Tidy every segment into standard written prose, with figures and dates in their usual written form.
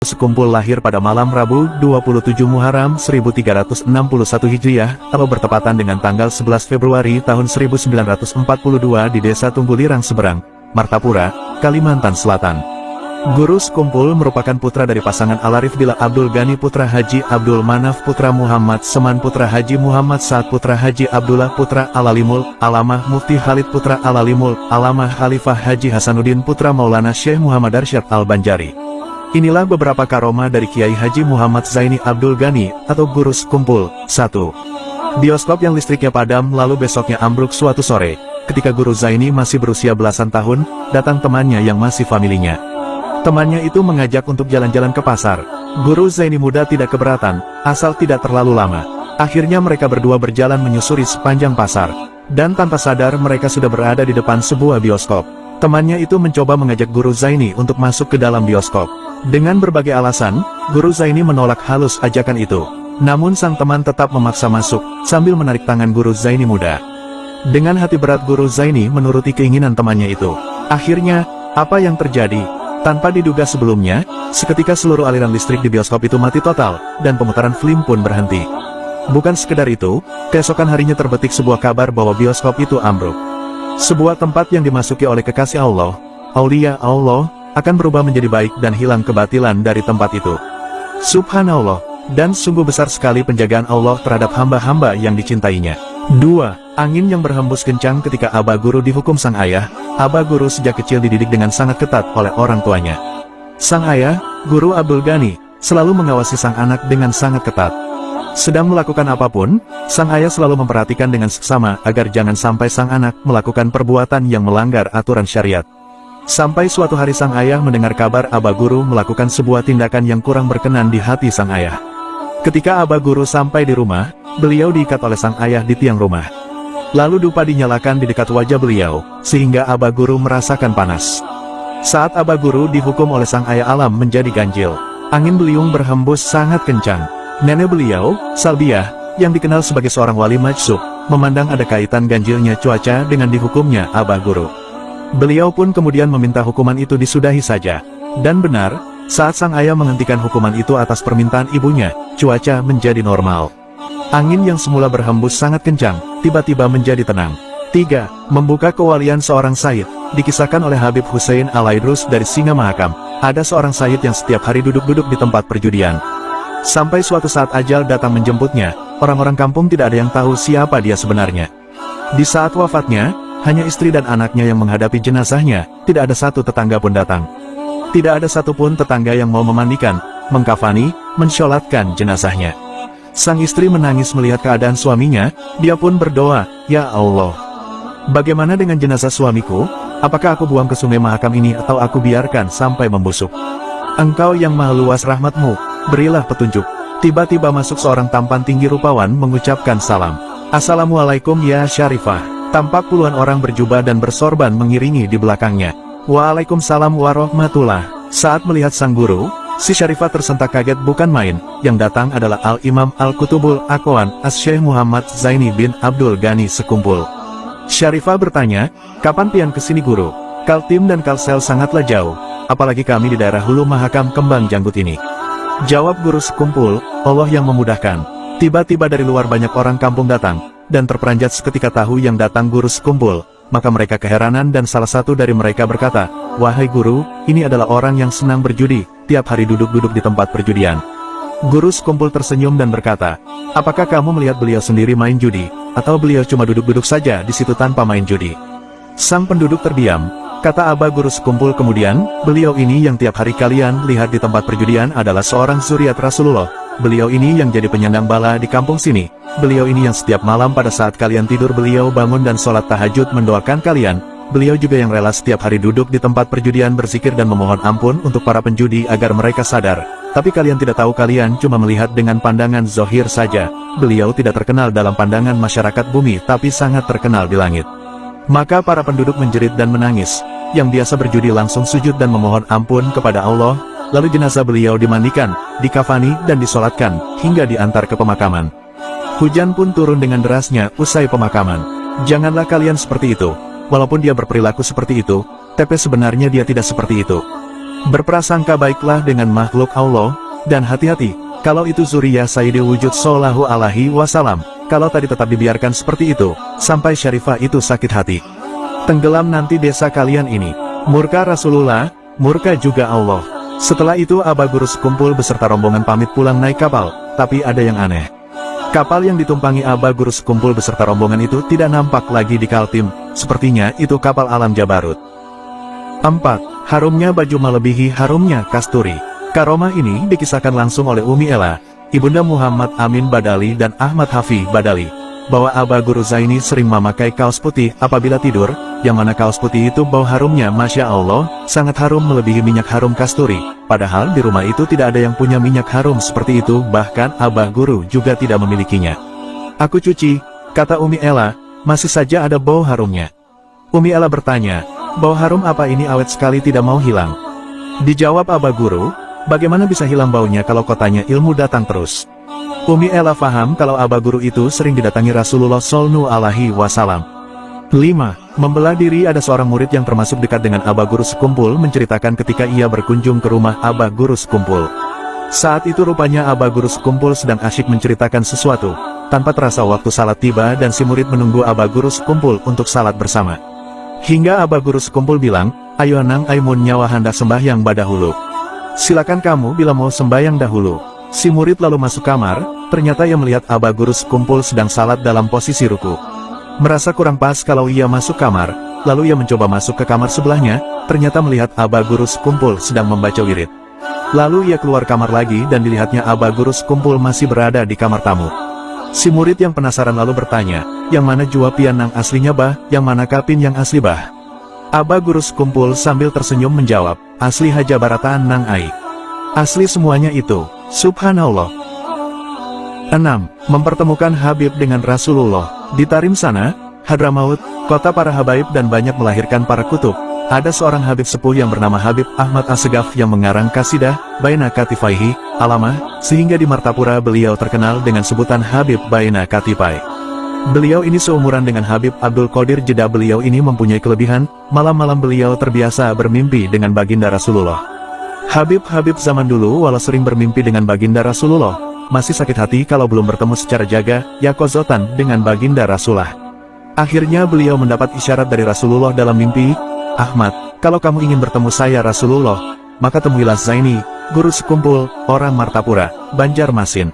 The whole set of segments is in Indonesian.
Sekumpul lahir pada malam Rabu 27 Muharram 1361 Hijriah atau bertepatan dengan tanggal 11 Februari tahun 1942 di Desa Tunggulirang Seberang, Martapura, Kalimantan Selatan. Guru Sekumpul merupakan putra dari pasangan Al-Arif Billah Abdul Ghani putra Haji Abdul Manaf putra Muhammad Seman putra Haji Muhammad Sa'ad putra Haji Abdullah putra Al-Alimul, Alamah Mufti Khalid putra Al-Alimul, Alamah Khalifah Haji Hasanuddin putra Maulana Syekh Muhammad Arsyad Al-Banjari. Inilah beberapa karomah dari Kiai Haji Muhammad Zaini Abdul Ghani atau Guru Sekumpul. 1. Bioskop yang listriknya padam lalu besoknya ambruk suatu sore. Ketika Guru Zaini masih berusia belasan tahun, datang temannya yang masih familinya. Temannya itu mengajak untuk jalan-jalan ke pasar. Guru Zaini muda tidak keberatan, asal tidak terlalu lama. Akhirnya mereka berdua berjalan menyusuri sepanjang pasar. Dan tanpa sadar mereka sudah berada di depan sebuah bioskop. Temannya itu mencoba mengajak Guru Zaini untuk masuk ke dalam bioskop. Dengan berbagai alasan, Guru Zaini menolak halus ajakan itu. Namun sang teman tetap memaksa masuk, sambil menarik tangan Guru Zaini muda. Dengan hati berat Guru Zaini menuruti keinginan temannya itu. Akhirnya, apa yang terjadi? Tanpa diduga sebelumnya, seketika seluruh aliran listrik di bioskop itu mati total, dan pemutaran film pun berhenti. Bukan sekedar itu, keesokan harinya terbetik sebuah kabar bahwa bioskop itu ambruk. Sebuah tempat yang dimasuki oleh kekasih Allah, Aulia Allah, akan berubah menjadi baik dan hilang kebatilan dari tempat itu. Subhanallah, dan sungguh besar sekali penjagaan Allah terhadap hamba-hamba yang dicintainya. 2. Angin yang berhembus kencang ketika Aba Guru dihukum sang ayah. Aba Guru sejak kecil dididik dengan sangat ketat oleh orang tuanya. Sang ayah, Guru Abdul Ghani, selalu mengawasi sang anak dengan sangat ketat. Sedang melakukan apapun, sang ayah selalu memperhatikan dengan seksama agar jangan sampai sang anak melakukan perbuatan yang melanggar aturan syariat. Sampai suatu hari sang ayah mendengar kabar Aba Guru melakukan sebuah tindakan yang kurang berkenan di hati sang ayah. Ketika Aba Guru sampai di rumah, beliau diikat oleh sang ayah di tiang rumah. Lalu dupa dinyalakan di dekat wajah beliau, sehingga Aba Guru merasakan panas. Saat Aba Guru dihukum oleh sang ayah alam menjadi ganjil. Angin beliung berhembus sangat kencang. Nenek beliau, Salbiah, yang dikenal sebagai seorang wali majsub, memandang ada kaitan ganjilnya cuaca dengan dihukumnya Aba Guru. Beliau pun kemudian meminta hukuman itu disudahi saja. Dan benar, saat sang ayah menghentikan hukuman itu atas permintaan ibunya, cuaca menjadi normal. Angin yang semula berhembus sangat kencang, tiba-tiba menjadi tenang. 3. Membuka kewalian seorang Sayyid. Dikisahkan oleh Habib Hussein Al-Aidrus dari Singa Mahakam, ada seorang Sayyid yang setiap hari duduk-duduk di tempat perjudian. Sampai suatu saat ajal datang menjemputnya, orang-orang kampung tidak ada yang tahu siapa dia sebenarnya. Di saat wafatnya, hanya istri dan anaknya yang menghadapi jenazahnya, tidak ada satu tetangga pun datang. Tidak ada satupun tetangga yang mau memandikan, mengkafani, mensholatkan jenazahnya. Sang istri menangis melihat keadaan suaminya, dia pun berdoa, "Ya Allah, bagaimana dengan jenazah suamiku? Apakah aku buang ke sungai Mahakam ini atau aku biarkan sampai membusuk? Engkau yang maha luas rahmatmu, berilah petunjuk." Tiba-tiba masuk seorang tampan tinggi rupawan mengucapkan salam. "Assalamualaikum ya Syarifah." Tampak puluhan orang berjubah dan bersorban mengiringi di belakangnya. "Waalaikumsalam warahmatullah." Saat melihat sang guru, si Syarifah tersentak kaget bukan main. Yang datang adalah Al-Imam Al-Kutubul Aqwan As-Syekh Muhammad Zaini bin Abdul Ghani Sekumpul. Syarifah bertanya, "Kapan pian kesini guru? Kaltim dan Kalsel sangatlah jauh, apalagi kami di daerah Hulu Mahakam Kembang Janggut ini." Jawab Guru Sekumpul, "Allah yang memudahkan." Tiba-tiba dari luar banyak orang kampung datang, dan terperanjat seketika tahu yang datang Guru Sekumpul. Maka mereka keheranan dan salah satu dari mereka berkata, "Wahai guru, ini adalah orang yang senang berjudi, tiap hari duduk-duduk di tempat perjudian." Guru Sekumpul tersenyum dan berkata, "Apakah kamu melihat beliau sendiri main judi, atau beliau cuma duduk-duduk saja di situ tanpa main judi?" Sang penduduk terdiam. Kata Aba Guru Sekumpul kemudian, "Beliau ini yang tiap hari kalian lihat di tempat perjudian adalah seorang zuriat Rasulullah. Beliau ini yang jadi penyandang bala di kampung sini. Beliau ini yang setiap malam pada saat kalian tidur beliau bangun dan sholat tahajud mendoakan kalian. Beliau juga yang rela setiap hari duduk di tempat perjudian berzikir dan memohon ampun untuk para penjudi agar mereka sadar. Tapi kalian tidak tahu, kalian cuma melihat dengan pandangan zohir saja. Beliau tidak terkenal dalam pandangan masyarakat bumi tapi sangat terkenal di langit." Maka para penduduk menjerit dan menangis. Yang biasa berjudi langsung sujud dan memohon ampun kepada Allah. Lalu jenazah beliau dimandikan, dikafani dan disolatkan, hingga diantar ke pemakaman. Hujan pun turun dengan derasnya usai pemakaman. Janganlah kalian seperti itu. Walaupun dia berperilaku seperti itu, tapi sebenarnya dia tidak seperti itu. Berprasangka baiklah dengan makhluk Allah, dan hati-hati, kalau itu zuriyah Sayyidil Wujud Shallallahu Alaihi Wasallam, kalau tadi tetap dibiarkan seperti itu, sampai Syarifah itu sakit hati. Tenggelam nanti desa kalian ini. Murka Rasulullah, murka juga Allah. Setelah itu Aba Guru sekumpul beserta rombongan pamit pulang naik kapal, tapi ada yang aneh. Kapal yang ditumpangi Aba Guru sekumpul beserta rombongan itu tidak nampak lagi di Kaltim, sepertinya itu kapal Alam Jabarut. 4. Harumnya baju melebihi harumnya kasturi. Karomah ini dikisahkan langsung oleh Umi Ella, Ibunda Muhammad Amin Badali dan Ahmad Hafi Badali, bahwa Aba Guru Zaini sering memakai kaos putih apabila tidur, yang mana kaos putih itu bau harumnya Masya Allah, sangat harum melebihi minyak harum kasturi. Padahal di rumah itu tidak ada yang punya minyak harum seperti itu, bahkan Aba Guru juga tidak memilikinya. Aku cuci, kata Umi Ella, masih saja ada bau harumnya. Umi Ella bertanya, bau harum apa ini awet sekali tidak mau hilang? Dijawab Aba Guru, bagaimana bisa hilang baunya kalau kotanya ilmu datang terus? Umi Ella faham kalau Aba Guru itu sering didatangi Rasulullah Shallallahu Alaihi Wasallam. 5. Membelah diri. Ada seorang murid yang termasuk dekat dengan Aba Guru sekumpul menceritakan ketika ia berkunjung ke rumah Aba Guru sekumpul. Saat itu rupanya Aba Guru sekumpul sedang asyik menceritakan sesuatu. Tanpa terasa waktu salat tiba dan si murid menunggu Aba Guru sekumpul untuk salat bersama. Hingga Aba Guru sekumpul bilang, ayo nang aimun nyawa hendak sembahyang badahulu. Silakan kamu bila mau sembahyang dahulu. Si murid lalu masuk kamar, ternyata ia melihat Aba Guru sekumpul sedang salat dalam posisi ruku. Merasa kurang pas kalau ia masuk kamar, lalu ia mencoba masuk ke kamar sebelahnya, ternyata melihat Aba Guru sekumpul sedang membaca wirid. Lalu ia keluar kamar lagi dan dilihatnya Aba Guru sekumpul masih berada di kamar tamu. Si murid yang penasaran lalu bertanya, yang mana jua pian nang aslinya bah, yang mana kapin yang asli bah? Aba Guru sekumpul sambil tersenyum menjawab, asli haja barataan nang ai. Asli semuanya itu, subhanallah. 6. Mempertemukan Habib dengan Rasulullah. Di Tarim sana, Hadramaut, kota para habaib dan banyak melahirkan para kutub, ada seorang Habib sepuh yang bernama Habib Ahmad Assegaf yang mengarang kasidah, Baina Katifaihi, Alamah, sehingga di Martapura beliau terkenal dengan sebutan Habib Baina Katifai. Beliau ini seumuran dengan Habib Abdul Qadir Jeddah. Beliau ini mempunyai kelebihan, malam-malam beliau terbiasa bermimpi dengan baginda Rasulullah. Habib-habib zaman dulu walau sering bermimpi dengan baginda Rasulullah, masih sakit hati kalau belum bertemu secara jaga, yakozotan dengan baginda Rasulullah. Akhirnya beliau mendapat isyarat dari Rasulullah dalam mimpi, Ahmad, kalau kamu ingin bertemu saya Rasulullah, maka temuilah Zaini, guru sekumpul, orang Martapura, Banjarmasin.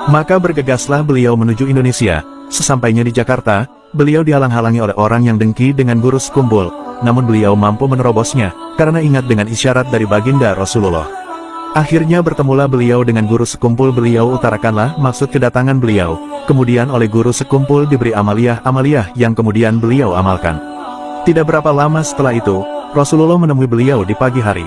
Maka bergegaslah beliau menuju Indonesia. Sesampainya di Jakarta, beliau dihalang-halangi oleh orang yang dengki dengan guru sekumpul, namun beliau mampu menerobosnya, karena ingat dengan isyarat dari baginda Rasulullah. Akhirnya bertemulah beliau dengan guru sekumpul. Beliau utarakanlah maksud kedatangan beliau, kemudian oleh guru sekumpul diberi amaliyah yang kemudian beliau amalkan. Tidak berapa lama setelah itu, Rasulullah menemui beliau di pagi hari.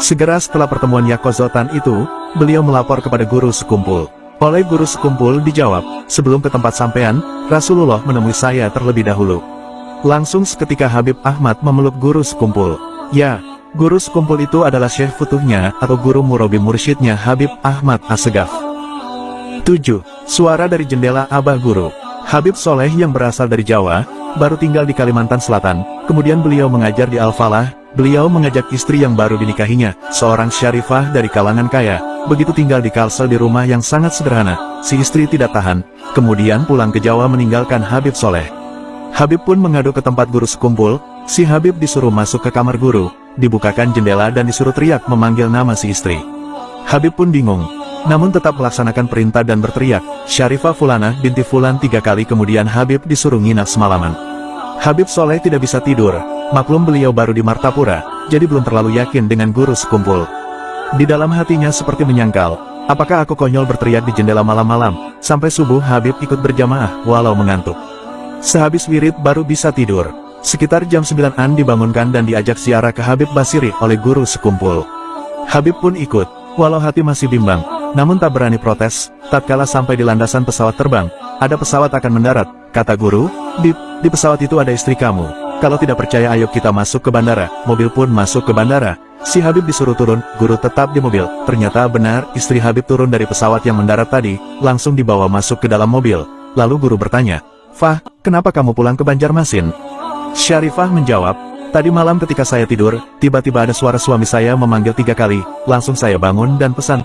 Segera setelah pertemuan yakozotan itu, beliau melapor kepada guru sekumpul. Oleh guru sekumpul dijawab, sebelum ke tempat sampean, Rasulullah menemui saya terlebih dahulu. Langsung seketika Habib Ahmad memeluk guru sekumpul. Ya, guru sekumpul itu adalah syekh futuhnya atau guru murabi mursyidnya Habib Ahmad Assegaf. 7. Suara dari jendela Abah Guru. Habib Soleh yang berasal dari Jawa, baru tinggal di Kalimantan Selatan, kemudian beliau mengajar di Al-Falah. Beliau mengajak istri yang baru dinikahinya, seorang syarifah dari kalangan kaya. Begitu tinggal di Kalsel di rumah yang sangat sederhana, si istri tidak tahan, kemudian pulang ke Jawa meninggalkan Habib Soleh. Habib pun mengadu ke tempat guru sekumpul. Si Habib disuruh masuk ke kamar guru, dibukakan jendela dan disuruh teriak memanggil nama si istri. Habib pun bingung, namun tetap melaksanakan perintah dan berteriak, Syarifah Fulana binti Fulan 3 kali. Kemudian Habib disuruh nginap semalaman. Habib Soleh tidak bisa tidur, maklum beliau baru di Martapura, jadi belum terlalu yakin dengan guru sekumpul. Di dalam hatinya seperti menyangkal, apakah aku konyol berteriak di jendela malam-malam, sampai subuh Habib ikut berjamaah walau mengantuk. Sehabis wirid baru bisa tidur. Sekitar jam 9-an dibangunkan dan diajak ziarah ke Habib Basiri oleh guru sekumpul. Habib pun ikut, walau hati masih bimbang, namun tak berani protes. Tatkala sampai di landasan pesawat terbang, ada pesawat akan mendarat, kata guru, di pesawat itu ada istri kamu. Kalau tidak percaya ayo kita masuk ke bandara. Mobil pun masuk ke bandara. Si Habib disuruh turun, guru tetap di mobil. Ternyata benar, istri Habib turun dari pesawat yang mendarat tadi, langsung dibawa masuk ke dalam mobil. Lalu guru bertanya, Fah, kenapa kamu pulang ke Banjarmasin? Syarifah menjawab, Tadi malam ketika saya tidur, tiba-tiba ada suara suami saya memanggil 3 kali, langsung saya bangun dan pesan,